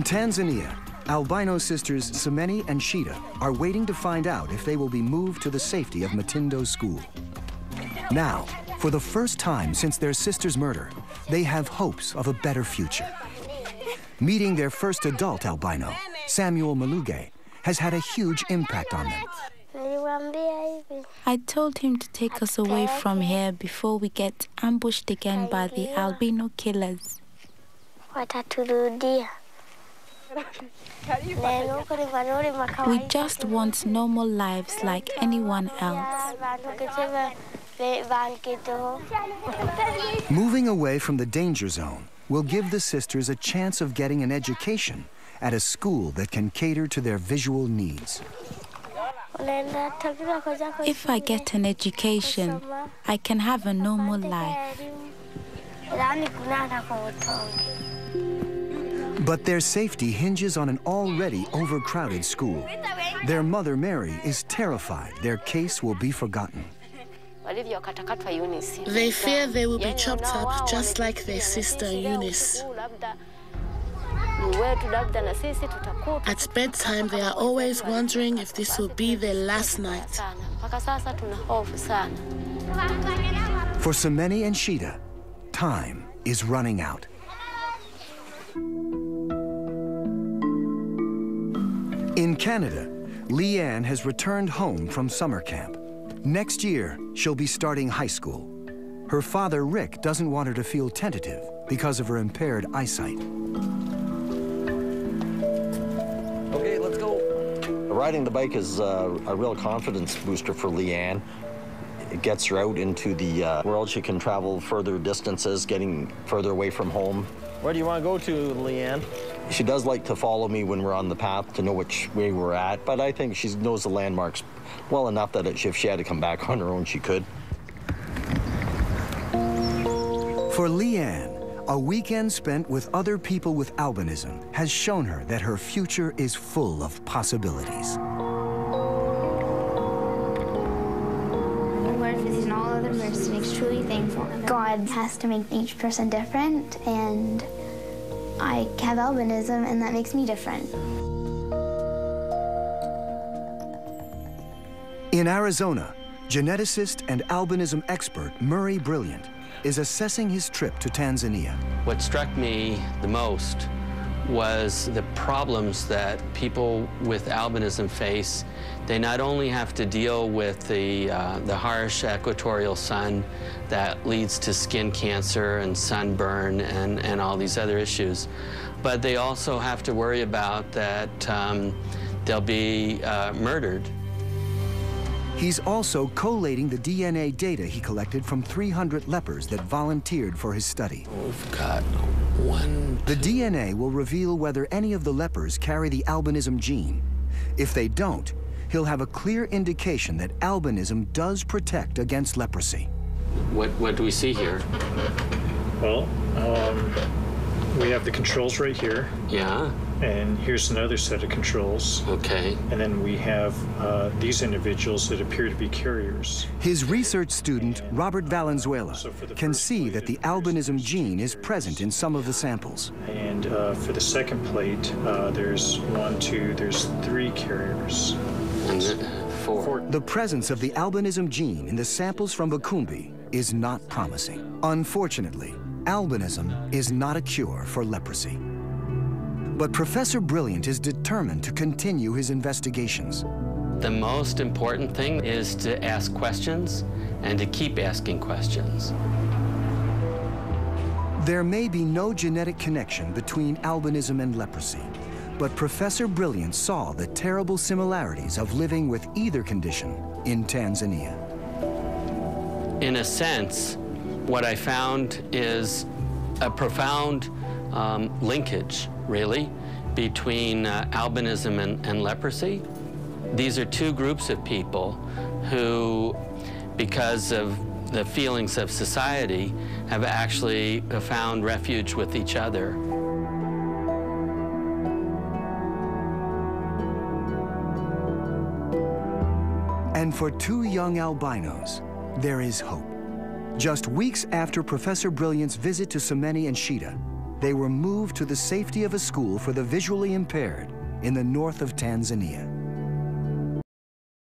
In Tanzania, albino sisters Semeni and Shida are waiting to find out if they will be moved to the safety of Mtindo School. Now, for the first time since their sister's murder, they have hopes of a better future. Meeting their first adult albino, Samuel Maluge, has had a huge impact on them. I told him to take us away from here before we get ambushed again by the albino killers. We just want normal lives like anyone else. Moving away from the danger zone will give the sisters a chance of getting an education at a school that can cater to their visual needs. If I get an education, I can have a normal life. But their safety hinges on an already overcrowded school. Their mother, Mary, is terrified their case will be forgotten. They fear they will be chopped up just like their sister Eunice. At bedtime, they are always wondering if this will be their last night. For Semeni and Shida, time is running out. In Canada, Leanne has returned home from summer camp. Next year, she'll be starting high school. Her father, Rick, doesn't want her to feel tentative because of her impaired eyesight. Okay, let's go. Riding the bike is a real confidence booster for Leanne. It gets her out into the world. She can travel further distances, getting further away from home. Where do you want to go to, Leanne? She does like to follow me when we're on the path to know which way we're at, but I think she knows the landmarks well enough that if she had to come back on her own, she could. For Leanne, a weekend spent with other people with albinism has shown her that her future is full of possibilities. All other birds makes truly thankful. God has to make each person different, and I have albinism, and that makes me different. In Arizona, geneticist and albinism expert Murray Brilliant is assessing his trip to Tanzania. What struck me the most was the problems that people with albinism face. They not only have to deal with the harsh equatorial sun that leads to skin cancer and sunburn and all these other issues, but they also have to worry about that they'll be murdered. He's also collating the DNA data he collected from 300 lepers that volunteered for his study. We've got one. The DNA will reveal whether any of the lepers carry the albinism gene. If they don't, he'll have a clear indication that albinism does protect against leprosy. What do we see here? Well, we have the controls right here. Yeah. And here's another set of controls. Okay. And then we have these individuals that appear to be carriers. His research student, Robert Valenzuela, can see that the albinism gene is present in some of the samples. And for the second plate, there's 3 carriers. And 4. The presence of the albinism gene in the samples from Bukumbi is not promising. Unfortunately, albinism is not a cure for leprosy. But Professor Brilliant is determined to continue his investigations. The most important thing is to ask questions and to keep asking questions. There may be no genetic connection between albinism and leprosy, but Professor Brilliant saw the terrible similarities of living with either condition in Tanzania. In a sense, what I found is a profound linkage, really, between albinism and leprosy. These are 2 groups of people who, because of the feelings of society, have actually found refuge with each other. And for 2 young albinos, there is hope. Just weeks after Professor Brilliant's visit to Semeni and Shida, they were moved to the safety of a school for the visually impaired in the north of Tanzania.